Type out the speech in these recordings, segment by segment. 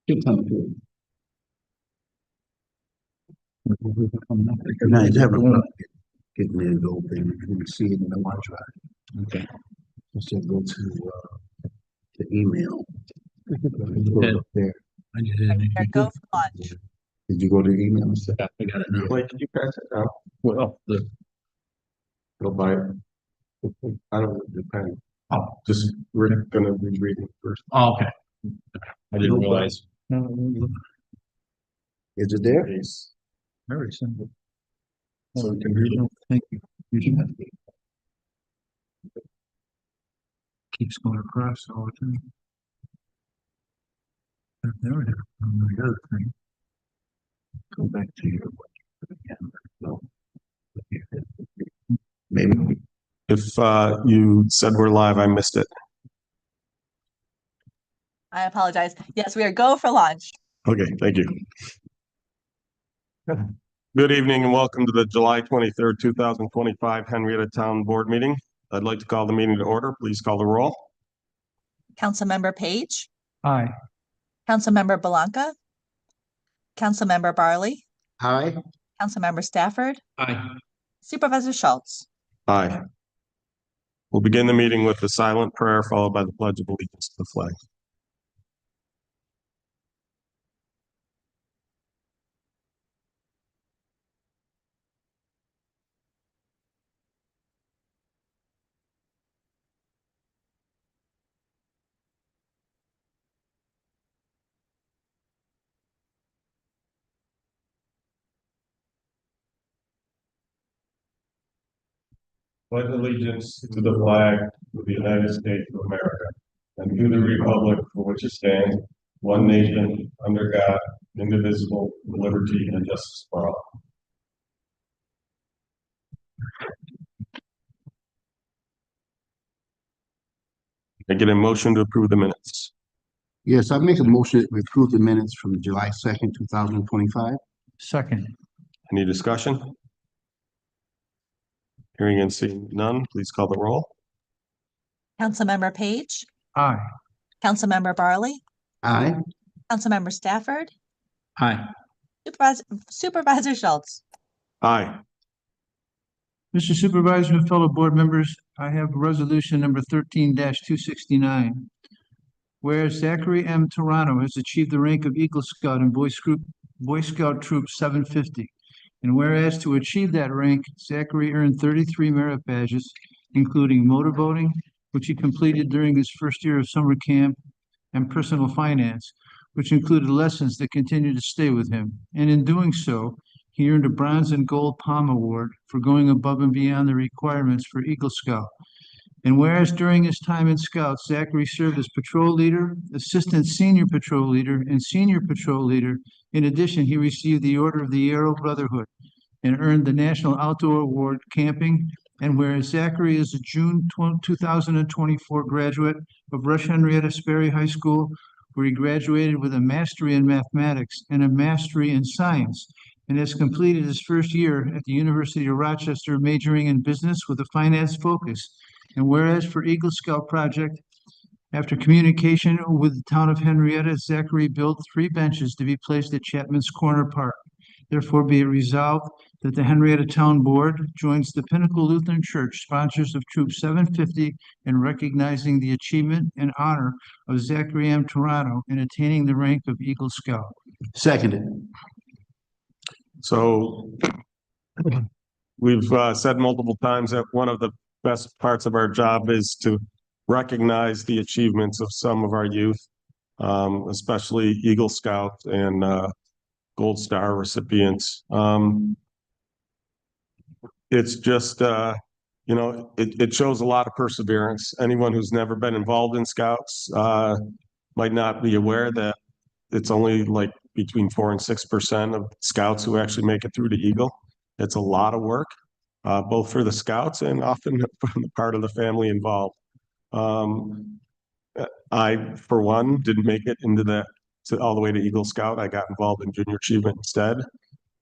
Good night, everyone. Getting ready to go, baby. You can see it in the OneDrive. Okay. Just go to the email. Go up there. Go for lunch. Did you go to the email? Yeah, I got it now. Wait, could you pass it down? Well, Go by it. I don't depend. Just we're gonna be reading first. oh, okay. I didn't realize. Is it there? It's very simple. So you can read it. Thank you. You should have it. Keeps going across all the time. There it is. On the other thing. Go back to your no. Maybe. If you said we're live, I missed it. I apologize. Yes, we are go for lunch. Okay, thank you. Good evening and welcome to the July 23rd, 2025 Henrietta Town Board meeting. I'd like to call the meeting to order. Please call the roll. Councilmember Page, Aye. Councilmember Belanca, Councilmember Barley, Hi. Councilmember Stafford, Aye. Supervisor Schultz. Aye. We'll begin the meeting with the silent prayer followed by the Pledge of Allegiance to the flag. Pledge allegiance to the flag of the United States of America and to the republic for which it stands, one nation, under God, indivisible, with liberty and justice for all. I get a motion to approve the minutes. Yes, I make a motion to approve the minutes from July 2nd, 2025. Second. Any discussion? Hearing and seeing none, please call the roll. Councilmember Page, Aye. Councilmember Barley, Aye. Councilmember Stafford, Aye. Supervisor Schultz. Aye. Mr. Supervisor and fellow board members, I have resolution number 13-269. Whereas Zachary M. Toronto has achieved the rank of Eagle Scout in Boy Scout Troop 750. And whereas to achieve that rank, Zachary earned 33 merit badges, including motorboating, which he completed during his first year of summer camp, and personal finance, which included lessons that continue to stay with him. And in doing so, he earned a Bronze and Gold Palm Award for going above and beyond the requirements for Eagle Scout. And whereas during his time in Scouts, Zachary served as patrol leader, assistant senior patrol leader, and senior patrol leader. In addition, he received the Order of the Arrow Brotherhood and earned the National Outdoor Award Camping. And whereas Zachary is a June 2024 graduate of Rush Henrietta Sperry High School, where he graduated with a mastery in mathematics and a mastery in science, and has completed his first year at the University of Rochester, majoring in business with a finance focus. And whereas for Eagle Scout Project, after communication with the town of Henrietta, Zachary built 3 benches to be placed at Chapman's Corner Park. Therefore, be it resolved that the Henrietta Town Board joins the Pinnacle Lutheran Church, sponsors of Troop 750, in recognizing the achievement and honor of Zachary M. Toronto in attaining the rank of Eagle Scout. Seconded. So we've said multiple times that one of the best parts of our job is to recognize the achievements of some of our youth, especially Eagle Scout and Gold Star recipients. It's just, it shows a lot of perseverance. Anyone who's never been involved in Scouts might not be aware that it's only like between 4 and 6% of Scouts who actually make it through to Eagle. It's a lot of work, both for the Scouts and often from the part of the family involved. I, for one, didn't make it into all the way to Eagle Scout. I got involved in junior achievement instead.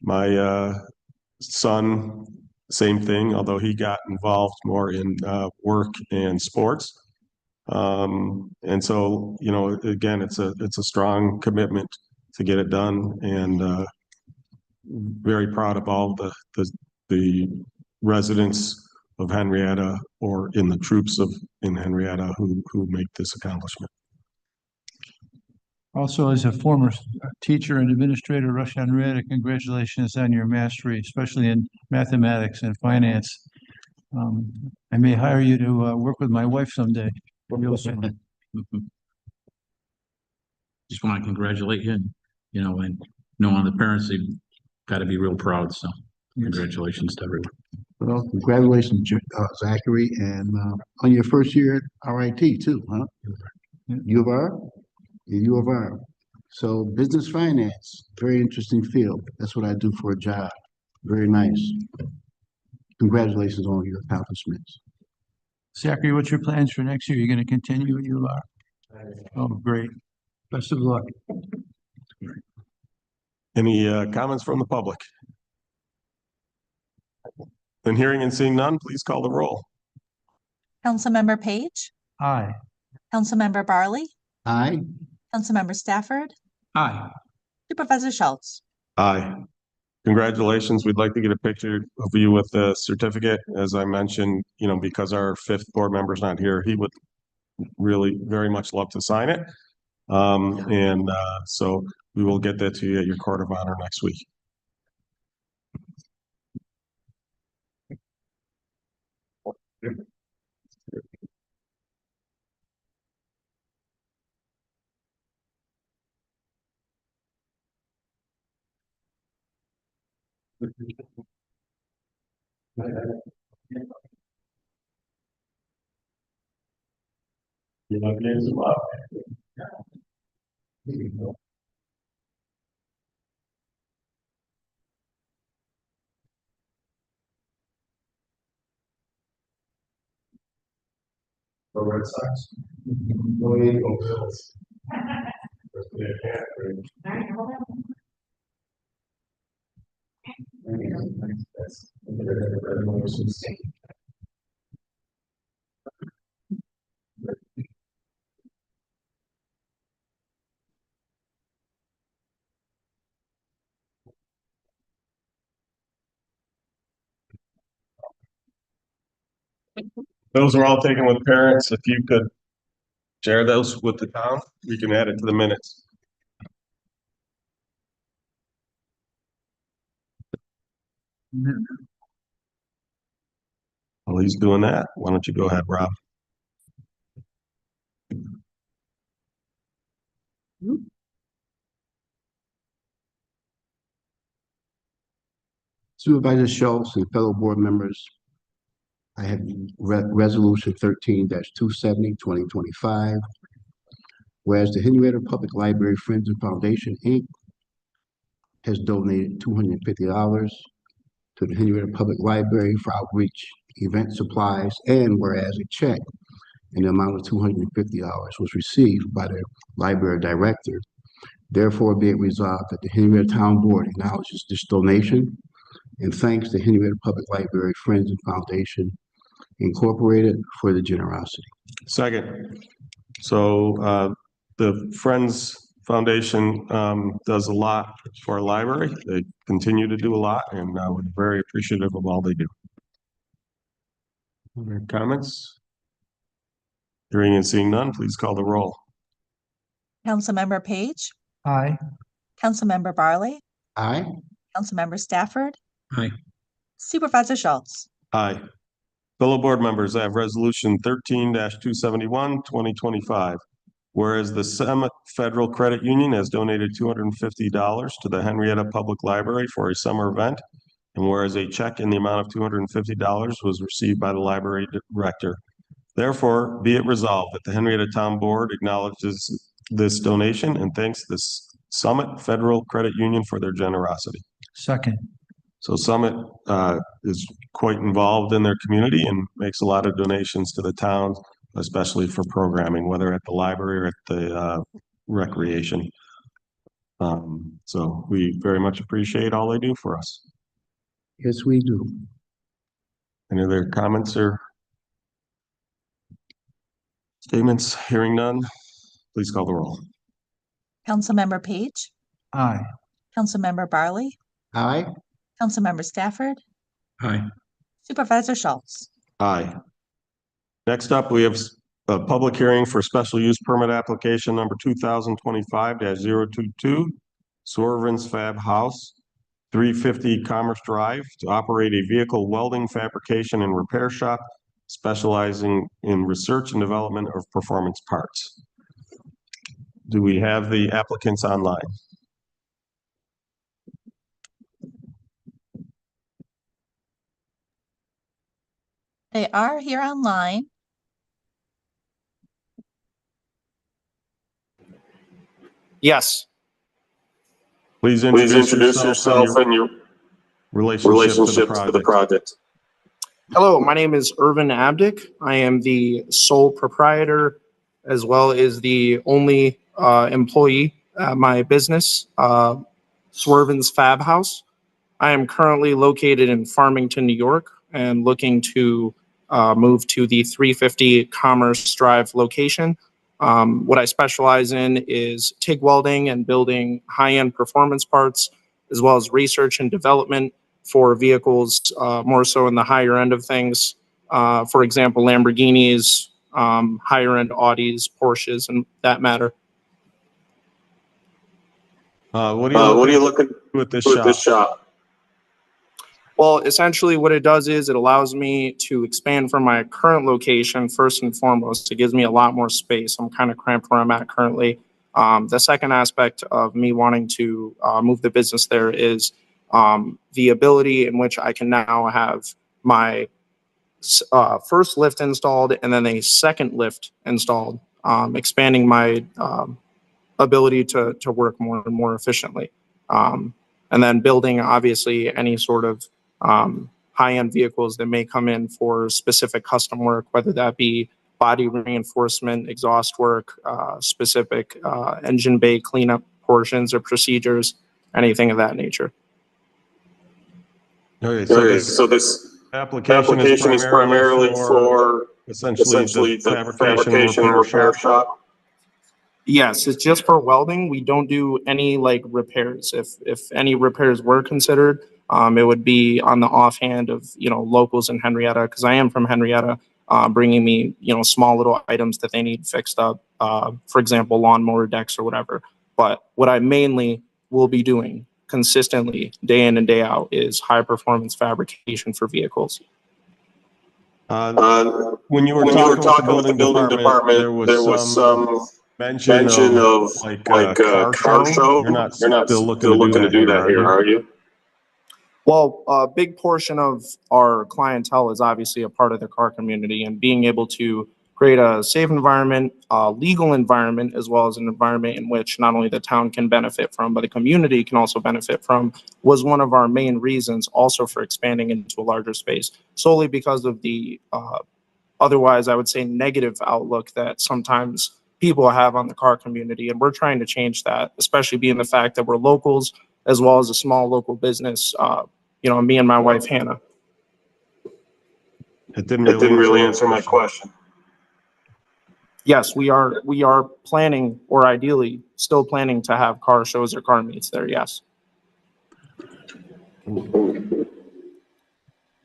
My son, same thing, although he got involved more in work and sports. And so, you know, again, it's a strong commitment to get it done, and very proud of all the residents of Henrietta, or in the troops in Henrietta, who make this accomplishment. Also, as a former teacher and administrator, Rush Henrietta, congratulations on your mastery, especially in mathematics and finance. I may hire you to work with my wife someday. Real soon. Just want to congratulate you, and, you know, and knowing the parents, they've got to be real proud. So congratulations to everyone. Well, congratulations, Zachary, and on your first year at RIT too, huh? U of R? The U of R. So business finance, very interesting field. That's what I do for a job. Very nice. Congratulations on your accomplishments. Zachary, what's your plans for next year? You're going to continue at U of R? Oh, great. Best of luck. Any comments from the public? Then hearing and seeing none, please call the roll. Councilmember Page, Aye. Councilmember Barley, Aye. Councilmember Stafford, Aye. Supervisor Schultz. Aye. Congratulations. We'd like to get a picture of you with the certificate. As I mentioned, you know, because our fifth board member's not here, he would really very much love to sign it. So we will get that to you at your court of honor next week. You love games a lot. The Red Sox. Go Bills. Those are all taken with parents. If you could share those with the town, we can add it to the minutes. While he's doing that, why don't you go ahead, Rob? Supervisor Schultz and fellow board members, I have resolution 13-270-2025. Whereas the Henrietta Public Library Friends and Foundation, Inc. has donated $250 to the Henrietta Public Library for outreach, event supplies, and whereas a check in the amount of $250 was received by the library director. Therefore, be it resolved that the Henrietta Town Board acknowledges this donation and thanks the Henrietta Public Library Friends and Foundation Incorporated for the generosity. Second. So the Friends Foundation does a lot for our library. They continue to do a lot, and we're very appreciative of all they do. Other comments? Hearing and seeing none, please call the roll. Councilmember Page, Aye. Councilmember Barley, Aye. Councilmember Stafford, Aye. Supervisor Schultz. Aye. Fellow board members, I have resolution 13-271, 2025. Whereas the Summit Federal Credit Union has donated $250 to the Henrietta Public Library for a summer event, and whereas a check in the amount of $250 was received by the library director. Therefore, be it resolved that the Henrietta Town Board acknowledges this donation and thanks the Summit Federal Credit Union for their generosity. Second. So Summit is quite involved in their community and makes a lot of donations to the town, especially for programming, whether at the library or at the recreation. So we very much appreciate all they do for us. Yes, we do. Any other comments or? Statements, hearing none. Please call the roll. Councilmember Page, Aye. Councilmember Barley, Aye. Councilmember Stafford, Aye. Supervisor Schultz. Aye. Next up, we have a public hearing for special use permit application number 2025-022, Swerven's Fab House, 350 Commerce Drive, to operate a vehicle welding, fabrication, and repair shop specializing in research and development of performance parts. Do we have the applicants online? They are here online. Yes. Please Please introduce yourself and your relationship to the project. Hello, my name is Irvin Abdick. I am the sole proprietor as well as the only employee at my business, Swerven's Fab House. I am currently located in Farmington, New York, and looking to move to the 350 Commerce Drive location. What I specialize in is TIG welding and building high-end performance parts, as well as research and development for vehicles, more so in the higher end of things. For example, Lamborghinis, higher end Audis, Porsches, and that matter. What are you looking with this shop? Well, essentially what it does is it allows me to expand from my current location, first and foremost. It gives me a lot more space. I'm kind of cramped where I'm at currently. The second aspect of me wanting to move the business there is the ability in which I can now have my first lift installed and then a second lift installed, expanding my ability to work more and more efficiently. And then building, obviously, any sort of high-end vehicles that may come in for specific custom work, whether that be body reinforcement, exhaust work, specific engine bay cleanup portions or procedures, anything of that nature. Okay, so this application is primarily for essentially the fabrication and repair shop? Yes, it's just for welding. We don't do any like repairs. If any repairs were considered, it would be on the offhand of, locals in Henrietta, because I am from Henrietta, bringing me, small little items that they need fixed up, for example, lawnmower decks or whatever. But what I mainly will be doing consistently day in and day out is high performance fabrication for vehicles. When you were talking with the building department, there was some mention of like a car show. You're not still looking to do that here, are you? Well, a big portion of our clientele is obviously a part of the car community, and being able to create a safe environment, a legal environment, as well as an environment in which not only the town can benefit from, but the community can also benefit from, was one of our main reasons also for expanding into a larger space, solely because of the otherwise, I would say, negative outlook that sometimes people have on the car community. And we're trying to change that, especially being the fact that we're locals, as well as a small local business, me and my wife, Hannah. It didn't really answer my question. Yes, we are planning, or ideally still planning, to have car shows or car meets there, yes.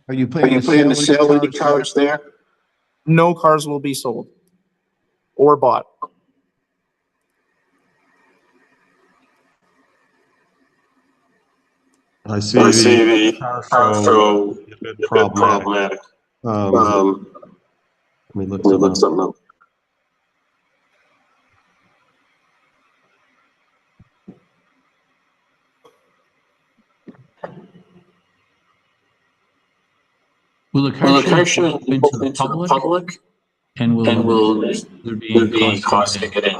Are you planning to sell any cars there? No cars will be sold or bought. I see the car show a bit problematic. Let me look something up. Will the car show be open to the public? And will there be cost to get in?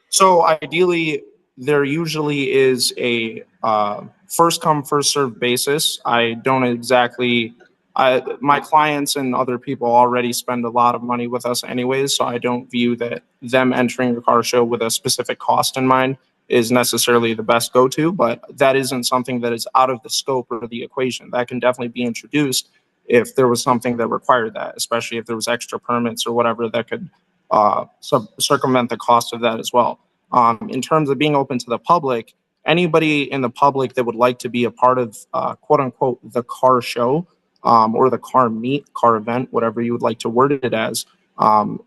So ideally, there usually is a first come, first served basis. I don't exactly, my clients and other people already spend a lot of money with us anyways, so I don't view that them entering a car show with a specific cost in mind is necessarily the best go-to, but that isn't something that is out of the scope of the equation. That can definitely be introduced if there was something that required that, especially if there was extra permits or whatever that could circumvent the cost of that as well. In terms of being open to the public, anybody in the public that would like to be a part of quote unquote the car show or the car meet, car event, whatever you would like to word it as,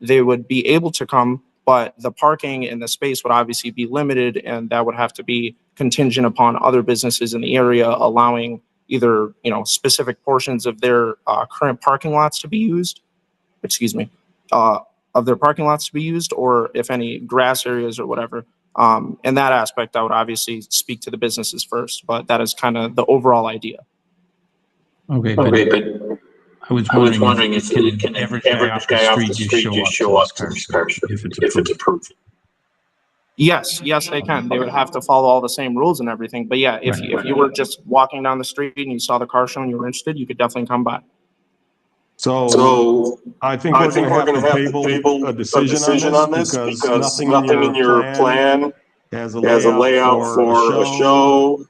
they would be able to come, but the parking and the space would obviously be limited, and that would have to be contingent upon other businesses in the area allowing either, you know, specific portions of their current parking lots to be used, of their parking lots to be used, or if any grass areas or whatever. In that aspect, I would obviously speak to the businesses first, but that is kind of the overall idea. Okay, Okay, but but I was I was wondering if wondering can can an an average guy off the street just show up to this car show if if it's it's approved? approved. Yes, they can. They would have to follow all the same rules and everything. But yeah, if you were just walking down the street and you saw the car show and you were interested, you could definitely come by. So So I think we're gonna have to table a decision on this because nothing in your plan has a layout for a show.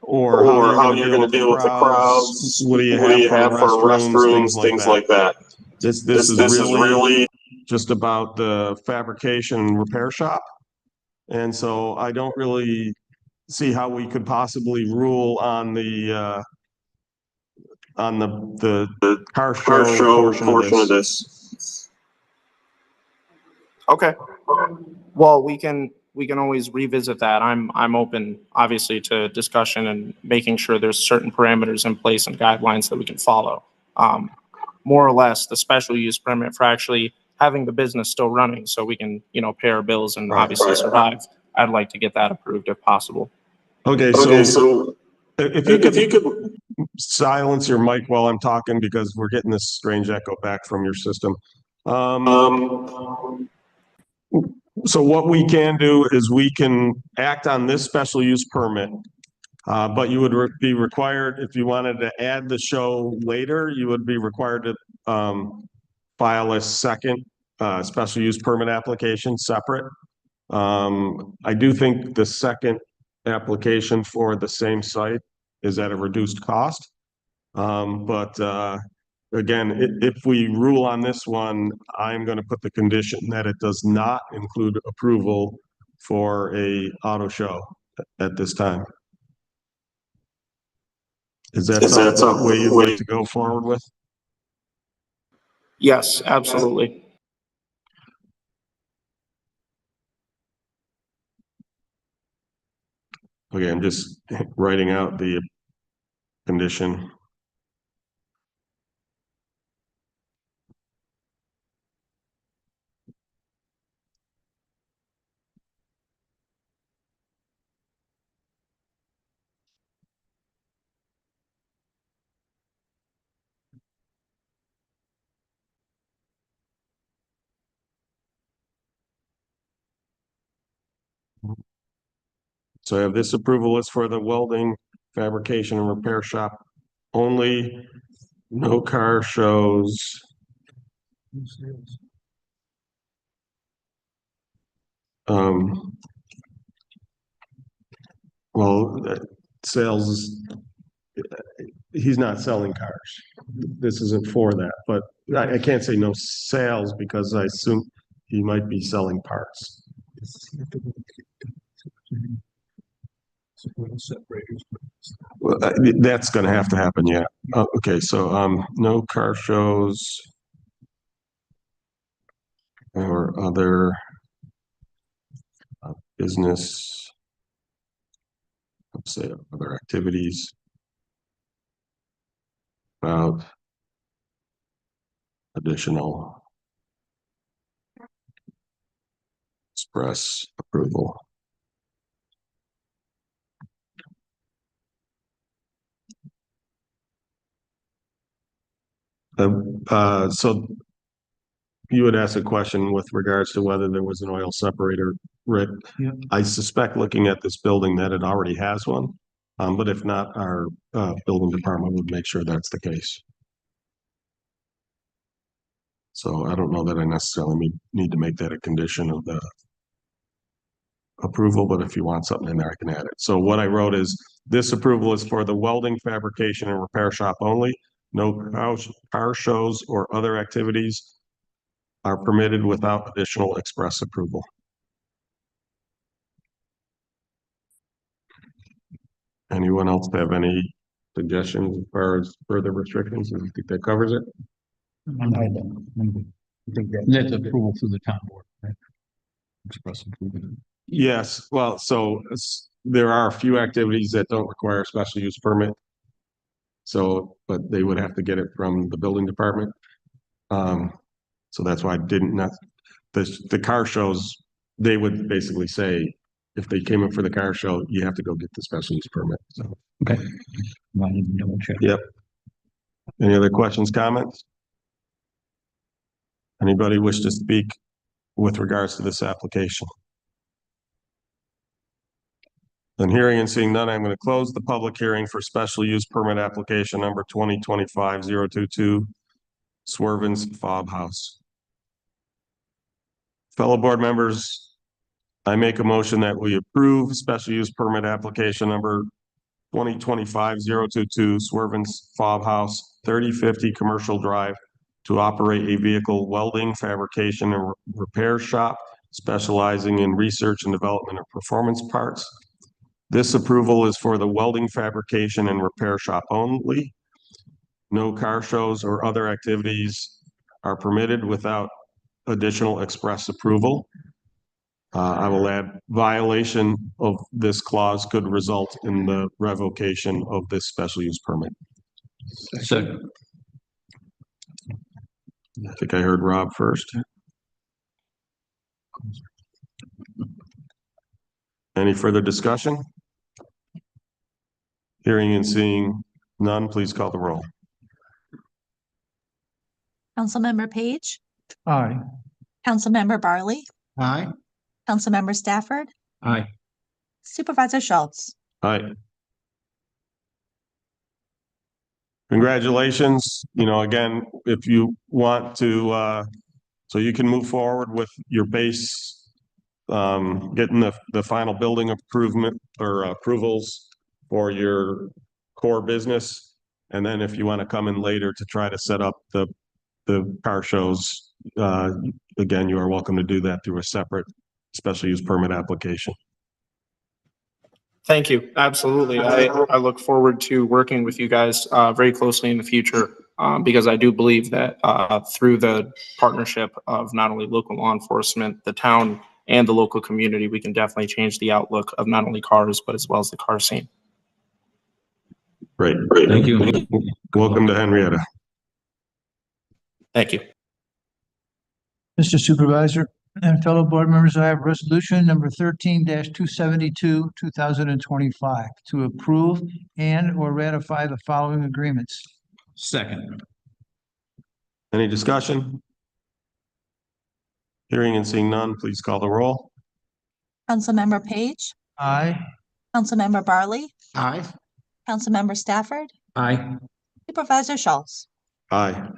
Or how you're gonna deal with the crowds. What do you have for restrooms, things like that. This is really just about the fabrication and repair shop. And so I don't really see how we could possibly rule on the car show portion of this. Okay. Well, we can always revisit that. I'm open, obviously, to discussion and making sure there's certain parameters in place and guidelines that we can follow. More or less, the special use permit for actually having the business still running, so we can, you know, pay our bills and obviously survive. I'd like to get that approved if possible. Okay, so if you could silence your mic while I'm talking, because we're getting this strange echo back from your system. So what we can do is we can act on this special use permit. But you would be required, if you wanted to add the show later, you would be required to file a second special use permit application separate. I do think the second application for the same site is at a reduced cost. But again, if we rule on this one, I'm going to put the condition that it does not include approval for a auto show at this time. Is that some way you'd like to go forward with? Yes, absolutely. Okay, I'm just writing out the condition. So I have this approval is for the welding, fabrication and repair shop only, no car shows. Well, sales, he's not selling cars. This isn't for that, but I can't say no sales because I assume he might be selling parts. Well, that's gonna have to happen, yeah. Okay, so, no car shows or other business, let's say, other activities about additional express approval. So you would ask a question with regards to whether there was an oil separator, Rick. Yep. I suspect looking at this building that it already has one. But if not, our building department would make sure that's the case. So I don't know that I necessarily need to make that a condition of the approval, but if you want something in there, I can add it. So what I wrote is This approval is for the welding, fabrication, and repair shop only. No car shows or other activities are permitted without additional express approval. Anyone else have any suggestions as far as further restrictions? I think that covers it. That's approval through the town board, right? Express approval. Yes, well, so there are a few activities that don't require a special use permit. So, but they would have to get it from the building department. So that's why I didn't not, the car shows, they would basically say, if they came in for the car show, you have to go get the special use permit, so. Okay. Wanted to double check. Yep. Any other questions, comments? Anybody wish to speak with regards to this application? Then hearing and seeing none, I'm going to close the public hearing for special use permit application number 2025-022, Swerven's Fob House. Fellow board members, I make a motion that we approve special use permit application number 2025-022, Swerven's Fob House, 3050 Commercial Drive, to operate a vehicle welding, fabrication, and repair shop specializing in research and development of performance parts. This approval is for the welding, fabrication, and repair shop only. No car shows or other activities are permitted without additional express approval. I will add violation of this clause could result in the revocation of this special use permit. Second. I think I heard Rob first. Any further discussion? Hearing and seeing none, please call the roll. Councilmember Page, Aye. Councilmember Barley, Aye. Councilmember Stafford, Aye. Supervisor Schultz. Aye. Congratulations. You know, again, if you want to, so you can move forward with your base, getting the final building improvement or approvals for your core business. And then if you want to come in later to try to set up the car shows, again, you are welcome to do that through a separate special use permit application. Thank you. Absolutely. I look forward to working with you guys very closely in the future because I do believe that through the partnership of not only local law enforcement, the town, and the local community, we can definitely change the outlook of not only cars, but as well as the car scene. Great. Thank you. Welcome to Henrietta. Thank you. Mr. Supervisor and fellow board members, I have resolution number 13-272, 2025, to approve and or ratify the following agreements. Second. Any discussion? Hearing and seeing none, please call the roll. Councilmember Page, Aye. Councilmember Barley, Aye. Councilmember Stafford, Aye. Supervisor Schultz. Aye.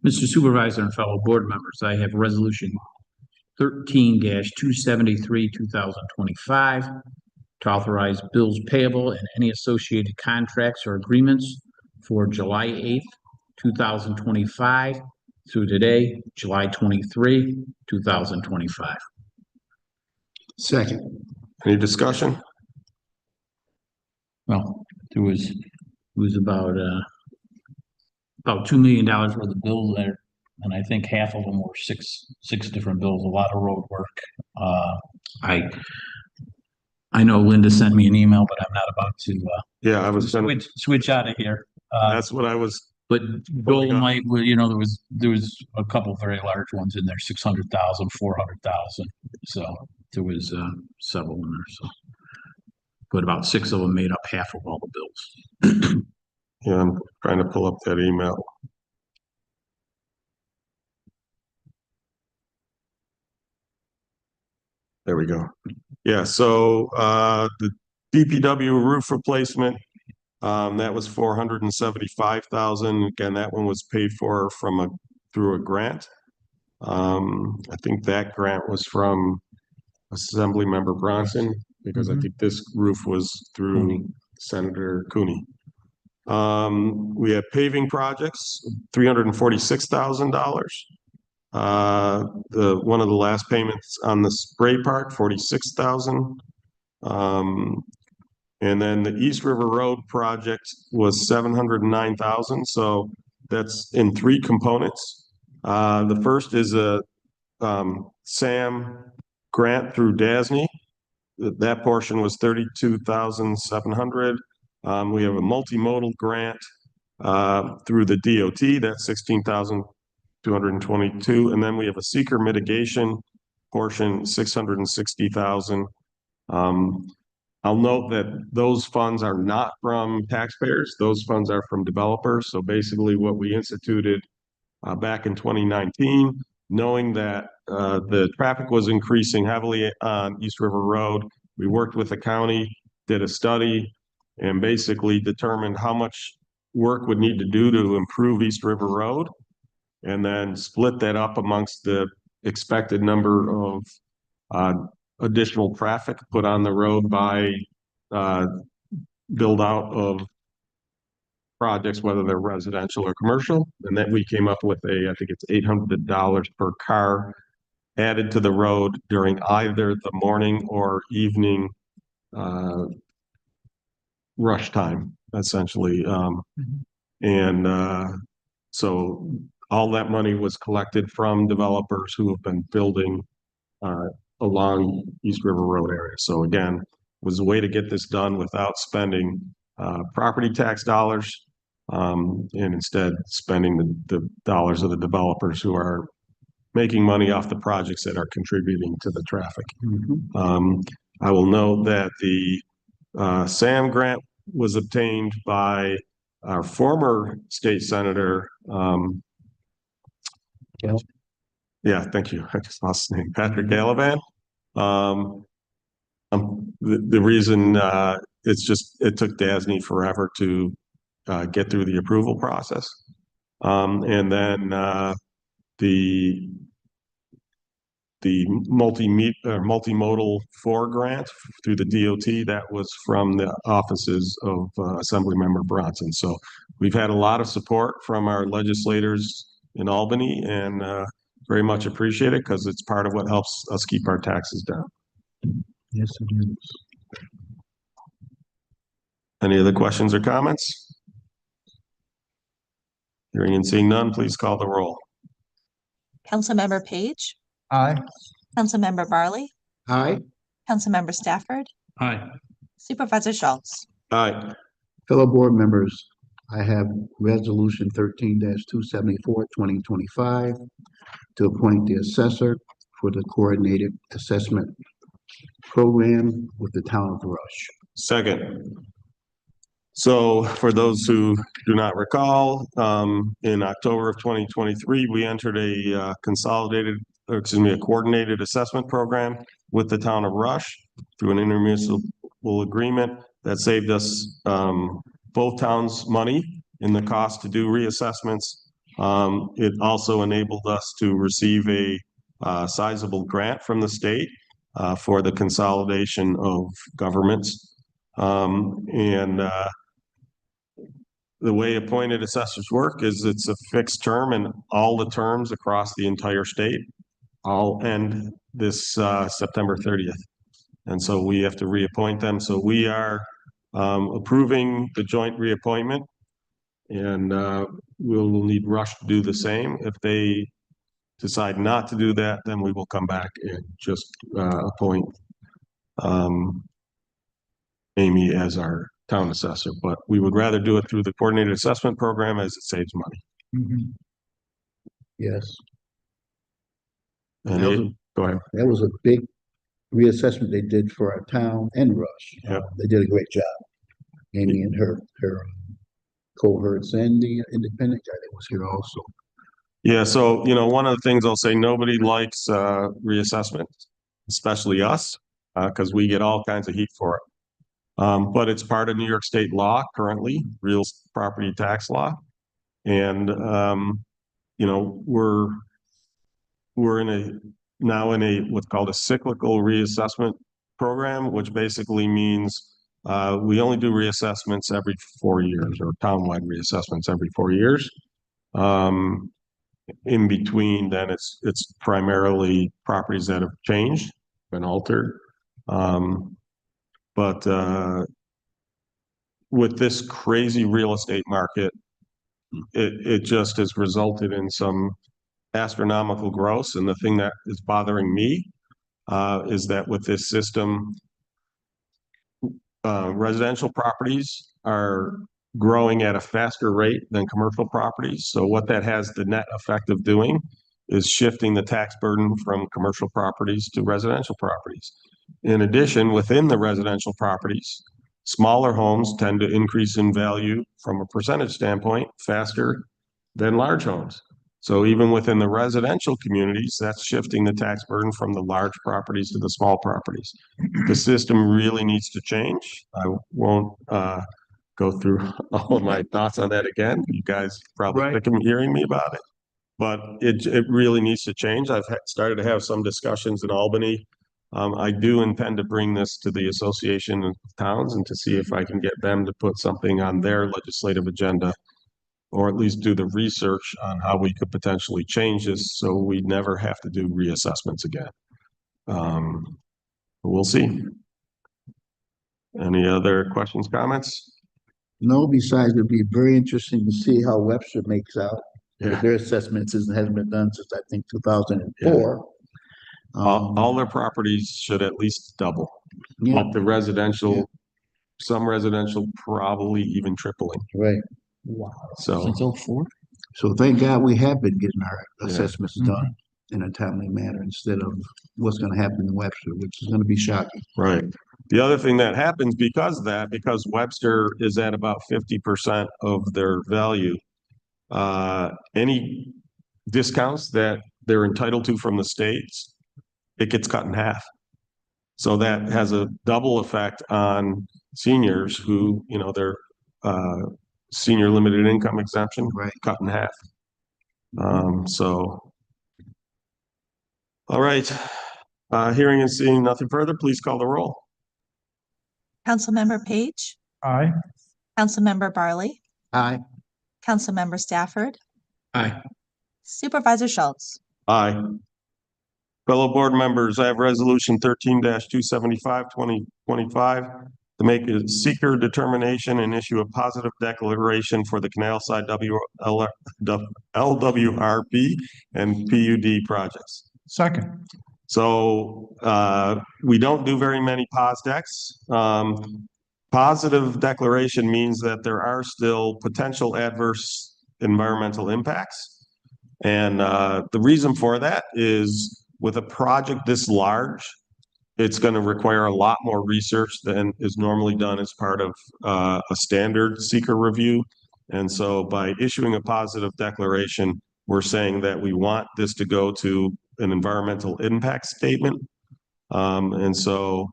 Mr. Supervisor and fellow board members, I have resolution 13-273, 2025, to authorize bills payable and any associated contracts or agreements for July 8th, 2025 through today, July 23, 2025. Second. Any discussion? Well, it was about $2 million worth of bills there. And I think half of them were six different bills, a lot of road work. I know Linda sent me an email, but I'm not about to Yeah, I was gonna, switch out of here. that's what I was, But Dolomite, well, you know, there was a couple very large ones in there, 600,000, 400,000. So there was several in there. So, but about 6 of them made up half of all the bills. yeah, I'm trying to pull up that email. There we go. Yeah, so the DPW roof replacement, that was 475,000. Again, that one was paid for through a grant. I think that grant was from Assembly Member Bronson, because I think this roof was through Senator Cooney. We have paving projects, $346,000. One of the last payments on the spray park, 46,000. And then the East River Road project was 709,000. So that's in three components. The first is a SAM grant through DASNY. That portion was 32,700. We have a multimodal grant through the DOT, that's 16,222. And then we have a seeker mitigation portion, 660,000. I'll note that those funds are not from taxpayers. Those funds are from developers. So basically what we instituted back in 2019, knowing that the traffic was increasing heavily on East River Road, we worked with the county, did a study, and basically determined how much work would need to do to improve East River Road, and then split that up amongst the expected number of additional traffic put on the road by build out of projects, whether they're residential or commercial. And then we came up with I think it's $800 per car added to the road during either the morning or evening rush time, essentially. So all that money was collected from developers who have been building along East River Road area. So again, was a way to get this done without spending property tax dollars, and instead spending the dollars of the developers who are making money off the projects that are contributing to the traffic. I will note that the SAM grant was obtained by our former state senator. Yeah, thank you. I just lost his name, Patrick Gallivan. The reason it took DASNY forever to get through the approval process. And then the multimodal 4 grant through the DOT, that was from the offices of Assemblymember Bronson. So we've had a lot of support from our legislators in Albany, and very much appreciate it because it's part of what helps us keep our taxes down. Yes, it is. Any other questions or comments? Hearing and seeing none, please call the roll. Councilmember Page, Aye. Councilmember Barley, Aye. Councilmember Stafford, Aye. Supervisor Schultz. Aye. Fellow board members, I have resolution 13-274, 2025, to appoint the assessor for the coordinated assessment program with the town of Rush. Second. So for those who do not recall, in October of 2023, we entered a coordinated assessment program with the town of Rush through an intermunicipal agreement that saved us both towns money in the cost to do reassessments. It also enabled us to receive a sizable grant from the state for the consolidation of governments. The way appointed assessors work is it's a fixed term, and all the terms across the entire state all end this September 30th. And so we have to reappoint them. So we are approving the joint reappointment, and we'll need Rush to do the same. If they decide not to do that, then we will come back and just appoint Amy as our town assessor, but we would rather do it through the coordinated assessment program as it saves money. Yes, And go ahead. that was a big reassessment they did for our town and Rush. Yep. They did a great job. Amy and her cohorts, and the independent guy that was here also. Yeah, so, one of the things I'll say, nobody likes reassessment, especially us, because we get all kinds of heat for it. But it's part of New York State law currently, real property tax law. And, we're now in what's called a cyclical reassessment program, which basically means We only do reassessments every 4 years, or townwide reassessments every 4 years. In between, then it's primarily properties that have changed, been altered. But with this crazy real estate market, it just has resulted in some astronomical growth. And the thing that is bothering me is that with this system, residential properties are growing at a faster rate than commercial properties. So what that has the net effect of doing is shifting the tax burden from commercial properties to residential properties. In addition, within the residential properties, smaller homes tend to increase in value from a percentage standpoint faster than large homes. So even within the residential communities, that's shifting the tax burden from the large properties to the small properties. The system really needs to change. I won't go through all of my thoughts on that again. You guys probably Right. sick of hearing me about it, but it really needs to change. I've started to have some discussions in Albany. I do intend to bring this to the Association of Towns and to see if I can get them to put something on their legislative agenda, or at least do the research on how we could potentially change this so we never have to do reassessments again. We'll see. Any other questions, comments? No, besides, it'd be very interesting to see how Webster makes out. Yeah. Their assessment hasn't been done since, I think, 2004. All their properties should at least double. Yeah, But the residential, some residential probably even tripling. right. So, Since '04? So thank God we have been getting our Yeah. assessments done in a timely manner instead of what's gonna happen in Webster, which is gonna be shocking. right. The other thing that happens because of that, because Webster is at about 50% of their value, any discounts that they're entitled to from the states, it gets cut in half. So that has a double effect on seniors who, you know, their senior limited income exemption Right. cut in half. All right. Hearing and seeing nothing further, please call the roll. Councilmember Page, Aye. Councilmember Barley, Aye. Councilmember Stafford, Aye. Supervisor Schultz. Aye. Fellow board members, I have resolution 13-275, 2025 to make a seeker determination and issue a positive declaration for the Canal Side LWRP and PUD projects. Second. So we don't do very many POS decks. Positive declaration means that there are still potential adverse environmental impacts. And the reason for that is with a project this large, it's going to require a lot more research than is normally done as part of a standard seeker review. And so by issuing a positive declaration, we're saying that we want this to go to an environmental impact statement. And so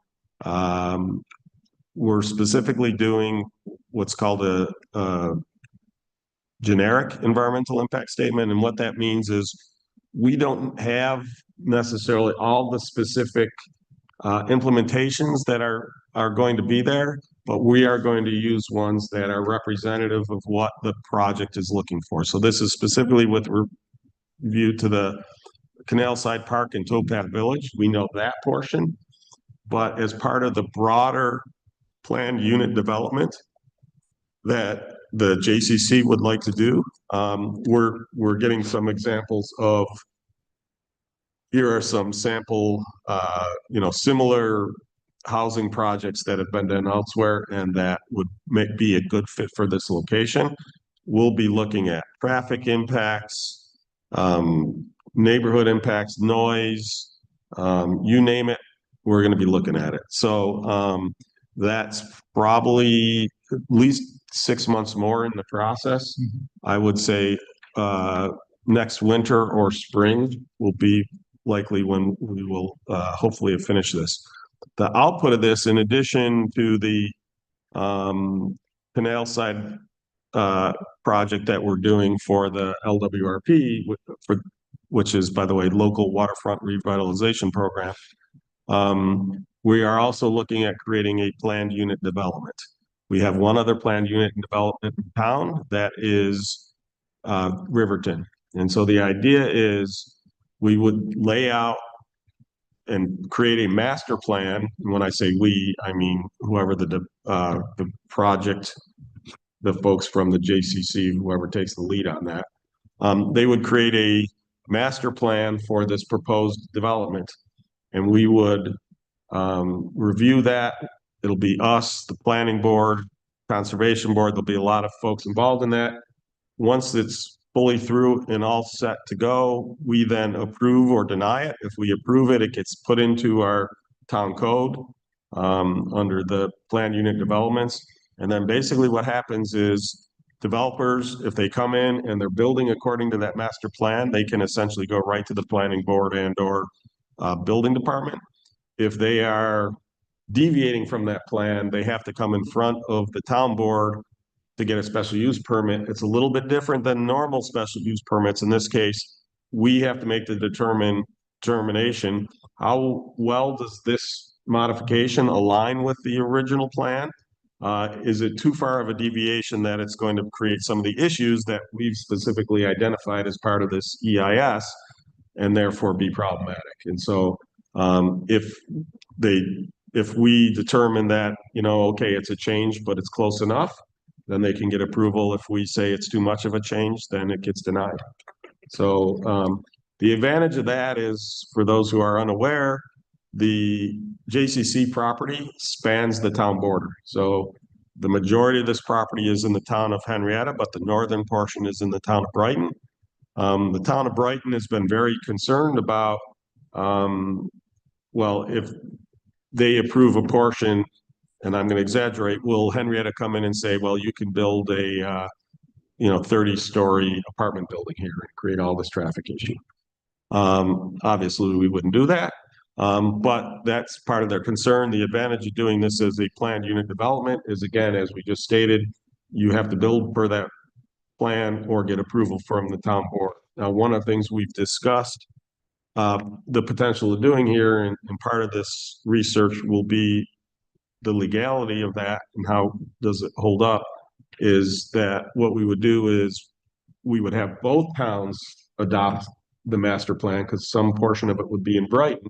we're specifically doing what's called a generic environmental impact statement. And what that means is we don't have necessarily all the specific implementations that are going to be there, but we are going to use ones that are representative of what the project is looking for. So this is specifically with review to the Canal Side Park and Towpath Village. We know that portion, but as part of the broader planned unit development that the JCC would like to do, we're getting some examples of, here are some sample, similar housing projects that have been done elsewhere and that would be a good fit for this location. We'll be looking at traffic impacts, neighborhood impacts, noise, you name it, we're going to be looking at it. So that's probably at least 6 months more in the process. I would say next winter or spring will be likely when we will hopefully have finished this. The output of this, in addition to the Canal Side project that we're doing for the LWRP, which is, by the way, Local Waterfront Revitalization Program, We are also looking at creating a planned unit development. We have one other planned unit in development in town, that is Riverton. And so the idea is we would lay out and create a master plan. And when I say we, I mean whoever the project, the folks from the JCC, whoever takes the lead on that. They would create a master plan for this proposed development, and we would review that. It'll be us, the planning board, conservation board. There'll be a lot of folks involved in that. Once it's fully through and all set to go, we then approve or deny it. If we approve it, it gets put into our town code under the planned unit developments. And then basically what happens is developers, if they come in and they're building according to that master plan, they can essentially go right to the planning board and or building department. If they are deviating from that plan, they have to come in front of the town board to get a special use permit. It's a little bit different than normal special use permits. In this case, we have to make the determination, how well does this modification align with the original plan? Is it too far of a deviation that it's going to create some of the issues that we've specifically identified as part of this EIS and therefore be problematic? And so if we determine that, okay, it's a change, but it's close enough, then they can get approval. If we say it's too much of a change, then it gets denied. So the advantage of that is, for those who are unaware, the JCC property spans the town border. So the majority of this property is in the town of Henrietta, but the northern portion is in the town of Brighton. The town of Brighton has been very concerned about, well, if they approve a portion, and I'm going to exaggerate, will Henrietta come in and say, well, you can build a 30-story apartment building here and create all this traffic issue? Obviously, we wouldn't do that, but that's part of their concern. The advantage of doing this as a planned unit development is, again, as we just stated, you have to build per that plan or get approval from the town board. Now, one of the things we've discussed the potential of doing here, and part of this research will be the legality of that and how does it hold up, is that what we would do is we would have both towns adopt the master plan, because some portion of it would be in Brighton.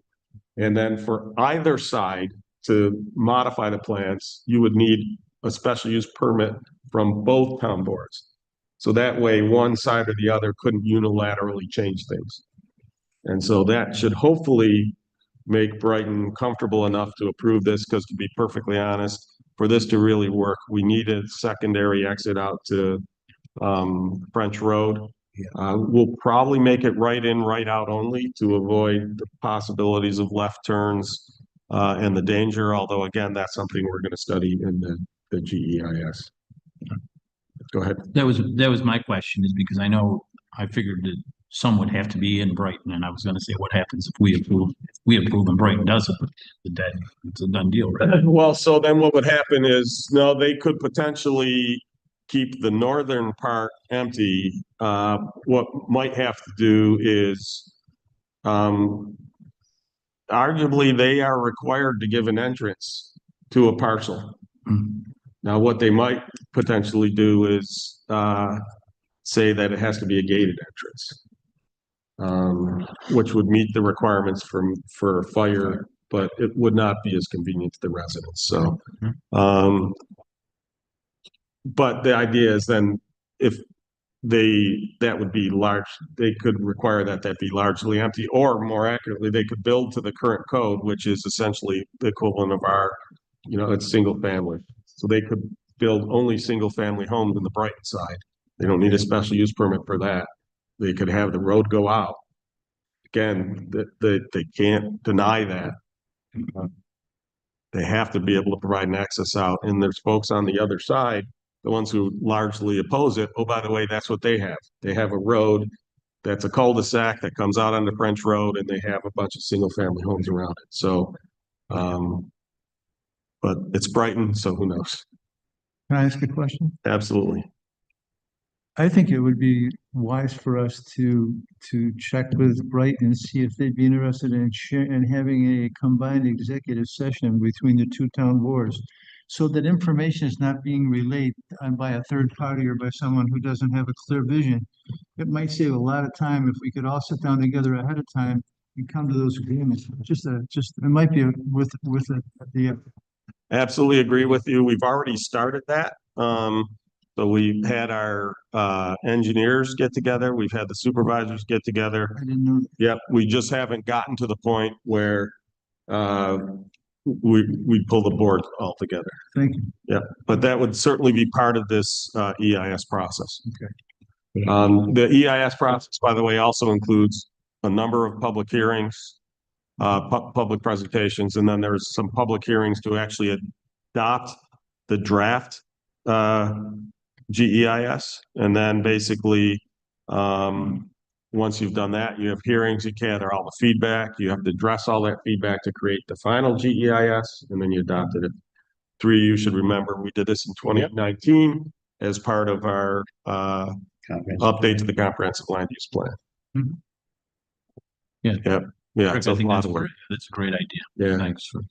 And then for either side to modify the plans, you would need a special use permit from both town boards. So that way one side or the other couldn't unilaterally change things. And so that should hopefully make Brighton comfortable enough to approve this, because to be perfectly honest, for this to really work, we need a secondary exit out to French Road. We'll probably make it right in, right out only to avoid the possibilities of left turns and the danger, although again, that's something we're going to study in the GEIS. Go ahead. That was my question, is because I figured that some would have to be in Brighton, and I was gonna say, what happens if we approve and Brighton doesn't? It's a done deal, right? Well, so then what would happen is, no, they could potentially keep the northern part empty. What might have to do is, arguably, they are required to give an entrance to a parcel. Now, what they might potentially do is say that it has to be a gated entrance, which would meet the requirements for fire, but it would not be as convenient to the residents. So, but the idea is then, if that would be large, they could require that be largely empty, or more accurately, they could build to the current code, which is essentially the equivalent of our, it's single family. So they could build only single family homes in the Brighton side. They don't need a special use permit for that. They could have the road go out. Again, they can't deny that. They have to be able to provide an access out. And there's folks on the other side, the ones who largely oppose it. Oh, by the way, that's what they have. They have a road that's a cul-de-sac that comes out onto French Road, and they have a bunch of single family homes around it. So, but it's Brighton, so who knows? Can I ask a question? Absolutely. I think it would be wise for us to check with Bright and see if they'd be interested in having a combined executive session between the two town boards, so that information is not being relayed by a third party or by someone who doesn't have a clear vision. It might save a lot of time if we could all sit down together ahead of time and come to those agreements. It might be with the Absolutely agree with you. We've already started that. So we've had our engineers get together. We've had the supervisors get together. I didn't know. Yep, we just haven't gotten to the point where we pull the board all together. Thank you. Yep, but that would certainly be part of this EIS process. Okay. The EIS process, by the way, also includes a number of public hearings, public presentations, and then there's some public hearings to actually adopt the draft GEIS. And then basically, once you've done that, you have hearings, you gather all the feedback, you have to address all that feedback to create the final GEIS, and then you adopted it. Three, you should remember, we did this in 2019 as part of our update to the comprehensive land use plan. Yeah. Yep. Yeah. Rick, It's I a think lot that's of work. that's a great idea. Yeah. Thanks for.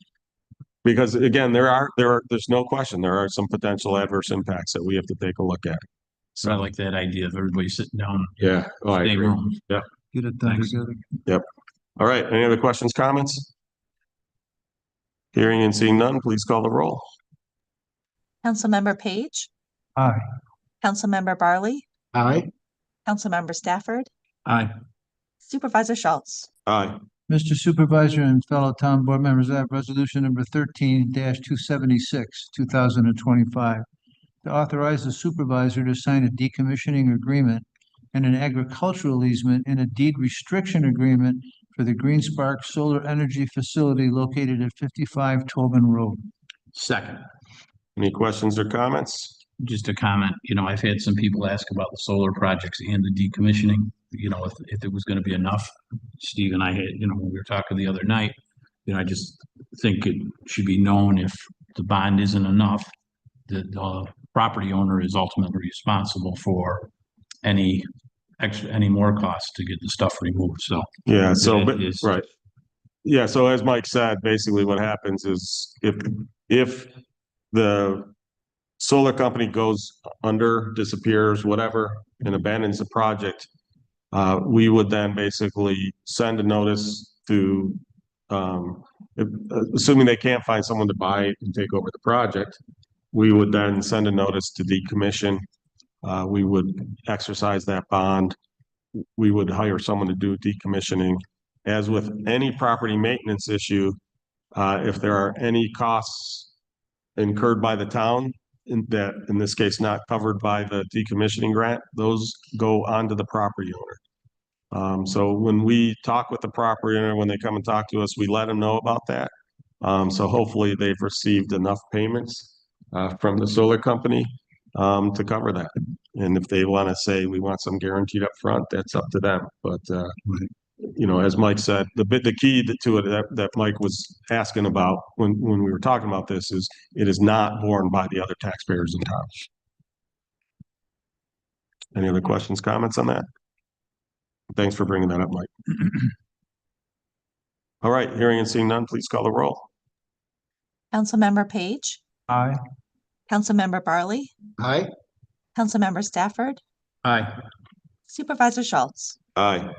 Because again, there's no question, there are some potential adverse impacts that we have to take a look at. So I like that idea of everybody sitting down, Yeah. Oh, I same agree. room. Get it done Thanks. together. All right. Any other questions, comments? Hearing and seeing none, please call the roll. Councilmember Page, Aye. Councilmember Barley, Aye. Councilmember Stafford, Aye. Supervisor Schultz. Aye. Mr. Supervisor and fellow town board members, I have resolution number 13-276, 2025, to authorize the supervisor to sign a decommissioning agreement and an agricultural easement and a deed restriction agreement for the Green Spark Solar Energy Facility located at 55 Tobin Road. Second, Any questions or comments? just a comment, I've had some people ask about the solar projects and the decommissioning, if it was gonna be enough. Steve and I had, when we were talking the other night, I just think it should be known if the bond isn't enough, that the property owner is ultimately responsible for any more costs to get the stuff removed, so. Yeah, so, That but, is- right. Yeah, so as Mike said, basically what happens is if the solar company goes under, disappears, whatever, and abandons the project, we would then basically send a notice to, assuming they can't find someone to buy it and take over the project, we would then send a notice to decommission. We would exercise that bond. We would hire someone to do decommissioning. As with any property maintenance issue, if there are any costs incurred by the town, in this case, not covered by the decommissioning grant, those go onto the property owner. So when we talk with the property owner, when they come and talk to us, we let them know about that. So hopefully they've received enough payments from the solar company to cover that. And if they want to say we want some guaranteed up front, that's up to them. But as Mike said, the key to it that Mike was asking about when we were talking about this is it is not borne by the other taxpayers in town. Any other questions, comments on that? Thanks for bringing that up, Mike. All right, hearing and seeing none, please call the roll. Councilmember Page, Aye. Councilmember Barley, Aye. Councilmember Stafford, Aye. Supervisor Schultz. Aye.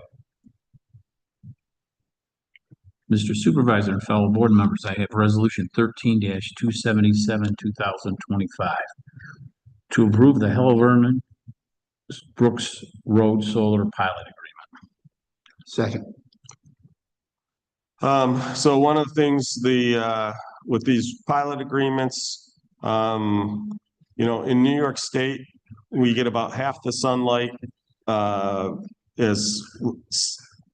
Mr. Supervisor and fellow board members, I have resolution 13-277, 2025, to approve the Hell Brooks Road Solar Pilot Agreement. Second. So one of the things with these pilot agreements, in New York State, we get about half the sunlight as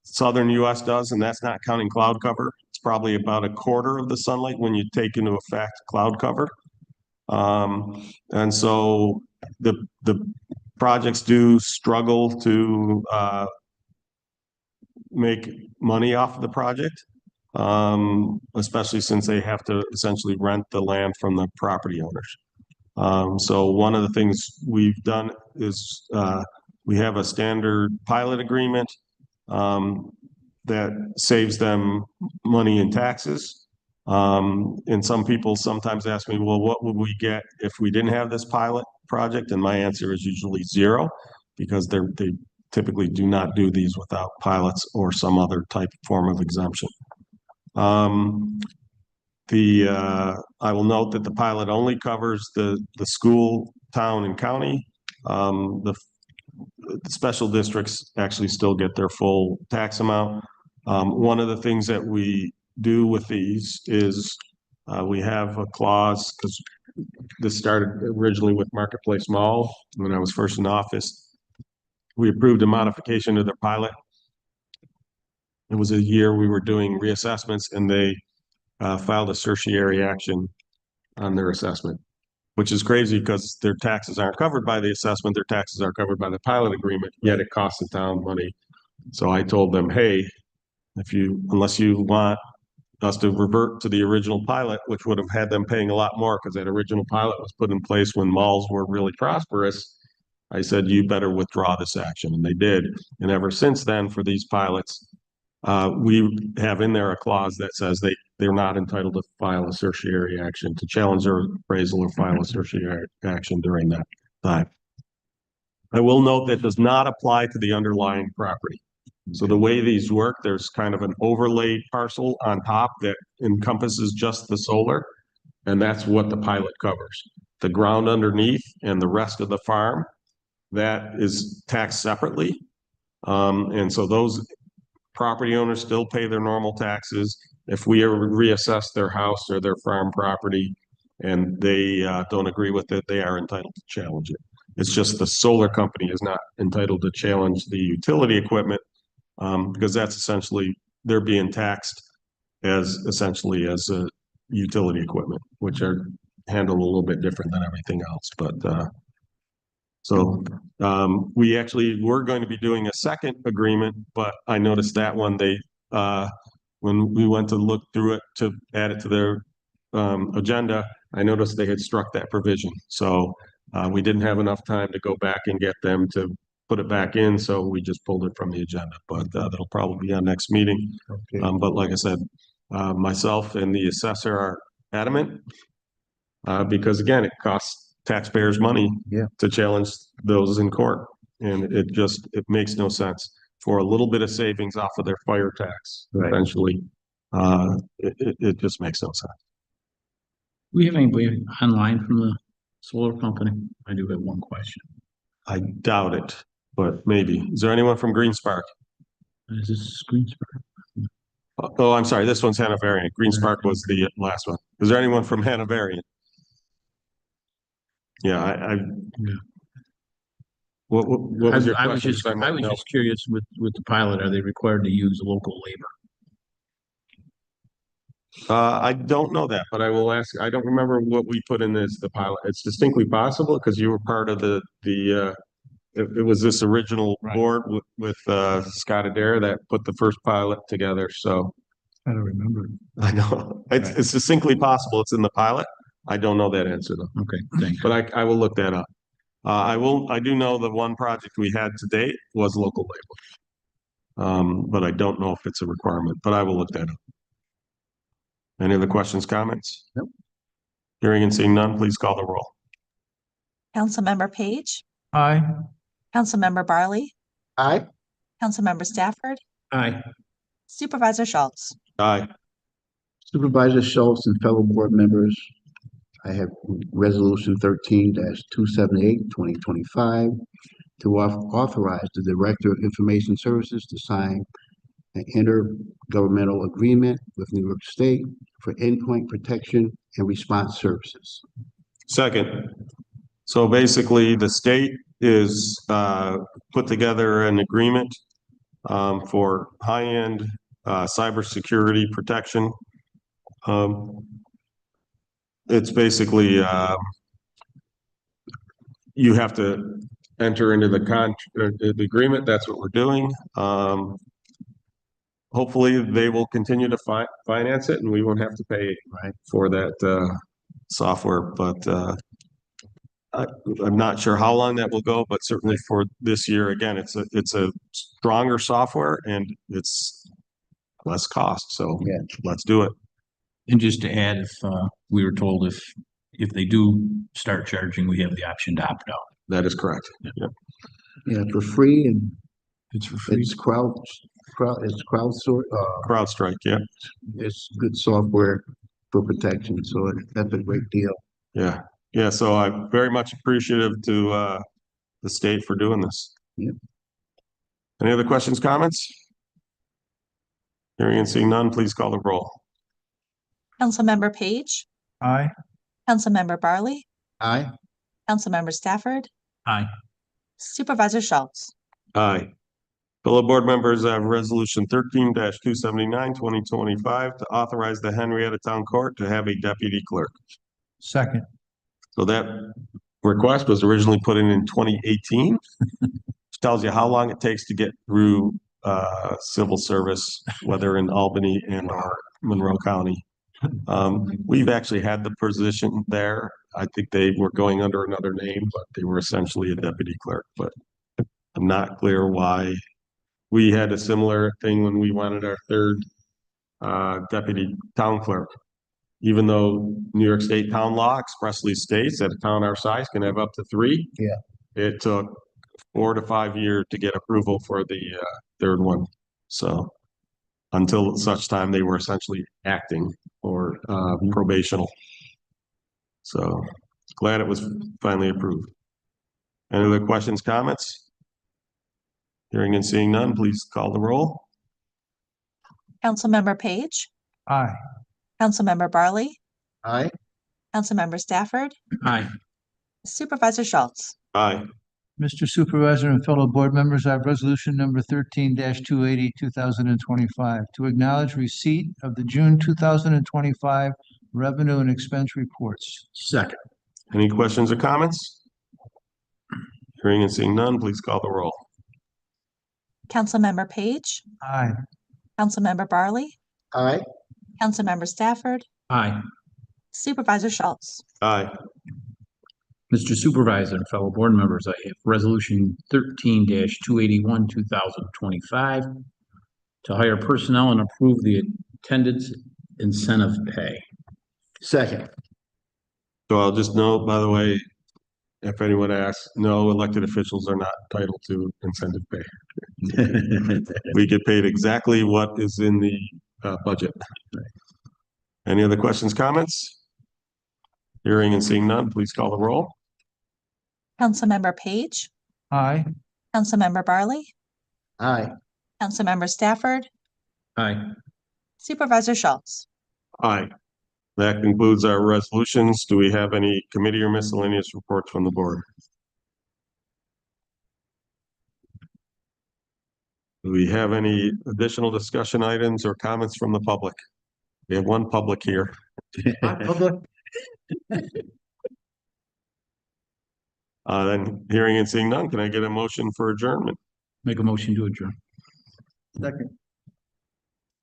southern US does, and that's not counting cloud cover. It's probably about a quarter of the sunlight when you take into effect cloud cover. And so the projects do struggle to make money off of the project, especially since they have to essentially rent the land from the property owners. So one of the things we've done is, we have a standard pilot agreement, that saves them money in taxes. And some people sometimes ask me, well, what would we get if we didn't have this pilot project? And my answer is usually zero, because they typically do not do these without pilots or some other type form of exemption. I will note that the pilot only covers the school, town, and county. The special districts actually still get their full tax amount. One of the things that we do with these is, we have a clause, because this started originally with Marketplace Mall when I was first in office. We approved a modification to their pilot. It was a year we were doing reassessments, and they filed a certiorari action on their assessment, which is crazy because their taxes aren't covered by the assessment. Their taxes are covered by the pilot agreement, yet it costs the town money. So I told them, hey, unless you want us to revert to the original pilot, which would have had them paying a lot more because that original pilot was put in place when malls were really prosperous. I said, you better withdraw this action. And they did. And ever since then, for these pilots, we have in there a clause that says they're not entitled to file a certiorari action, to challenge their appraisal or file a certiorari action during that time. I will note that does not apply to the underlying property. So the way these work, there's kind of an overlaid parcel on top that encompasses just the solar, and that's what the pilot covers. The ground underneath and the rest of the farm, that is taxed separately. And so those property owners still pay their normal taxes. If we ever reassess their house or their farm property and they don't agree with it, they are entitled to challenge it. It's just the solar company is not entitled to challenge the utility equipment, because that's essentially, they're being taxed as essentially as a utility equipment, which are handled a little bit different than everything else. But we actually were going to be doing a second agreement, but I noticed that one when we went to look through it to add it to their agenda, I noticed they had struck that provision. So we didn't have enough time to go back and get them to put it back in, so we just pulled it from the agenda. But that'll probably be on next meeting. Okay. But like I said, myself and the assessor are adamant, because again, it costs taxpayers money to challenge those in court. And it makes no sense for a little bit of savings off of their fire tax. Right. Eventually, it just makes no sense. We have anybody online from the solar company? I do have one question. I doubt it, but maybe. Is there anyone from Green Spark? Is this Greensburg? Oh, I'm sorry. This one's Hanoverian. Green Spark was the last one. Is there anyone from Hanoverian? Yeah, Yeah. What was your I was question? just, I might I was know. just curious with the pilot, are they required to use local labor? I don't know that, but I will ask. I don't remember what we put in as the pilot. It's distinctly possible because you were part of it was this original board with Scott Adair that put the first pilot together. So I don't remember. I know it's distinctly possible it's in the pilot. I don't know that answer though. Okay, thanks. But I will look that up. I do know the one project we had to date was local labor. But I don't know if it's a requirement, but I will look that up. Any other questions, comments? Nope. Hearing and seeing none, please call the roll. Councilmember Page, Aye. Councilmember Barley, Aye. Councilmember Stafford, Aye. Supervisor Schultz. Aye. Supervisor Schultz and fellow board members, I have resolution 13-278, 2025, to authorize the Director of Information Services to sign an intergovernmental agreement with New York State for endpoint protection and response services. Second. So basically, the state is put together an agreement for high-end cybersecurity protection. It's basically you have to enter into the agreement. That's what we're doing. Hopefully, they will continue to finance it, and we won't have to pay for that software. But I'm not sure how long that will go, but certainly for this year, again, it's a stronger software and it's less cost. So Yeah. let's do it. And just to add, if we were told if they do start charging, we have the option to opt out. That is correct. Yep. Yeah, for free, and It's for free. it's CrowdStrike. Yeah. it's good software for protection, so that's a great deal. Yeah. Yeah. So I'm very much appreciative to the state for doing this. Yep. Any other questions, comments? Hearing and seeing none, please call the roll. Councilmember Page, Aye. Councilmember Barley, Aye. Councilmember Stafford, Aye. Supervisor Schultz. Aye. Fellow board members, I have resolution 13-279, 2025 to authorize the Henrietta Town Court to have a deputy clerk. Second. So that request was originally put in 2018. Which tells you how long it takes to get through civil service, whether in Albany and or Monroe County. We've actually had the position there. I think they were going under another name, but they were essentially a deputy clerk, but I'm not clear why. We had a similar thing when we wanted our third deputy town clerk. Even though New York State town law expressly states that a town our size can have up to 3. Yeah. It took 4 to 5 years to get approval for the third one. So until such time, they were essentially acting or probational. So glad it was finally approved. Any other questions, comments? Hearing and seeing none, please call the roll. Councilmember Page, Aye. Councilmember Barley, Aye. Councilmember Stafford, Aye. Supervisor Schultz. Aye. Mr. Supervisor and fellow board members, I have resolution number 13-280, 2025 to acknowledge receipt of the June 2025 revenue and expense reports. Second. Any questions or comments? Hearing and seeing none, please call the roll. Councilmember Page, Aye. Councilmember Barley, Aye. Councilmember Stafford, Aye. Supervisor Schultz. Aye. Mr. Supervisor and fellow board members, I have resolution 13-281, 2025 to hire personnel and approve the attendance incentive pay. Second. So I'll just note, by the way, if anyone asks, no, elected officials are not entitled to incentive pay. We get paid exactly what is in the budget. Any other questions, comments? Hearing and seeing none, please call the roll. Councilmember Page, Aye. Councilmember Barley, Aye. Councilmember Stafford, Aye. Supervisor Schultz. Aye. That concludes our resolutions. Do we have any committee or miscellaneous reports from the board? Do we have any additional discussion items or comments from the public? We have one public here. Then hearing and seeing none, can I get a motion for adjournment? Make a motion to adjourn. Second.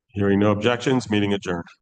Hearing no objections, meeting adjourned.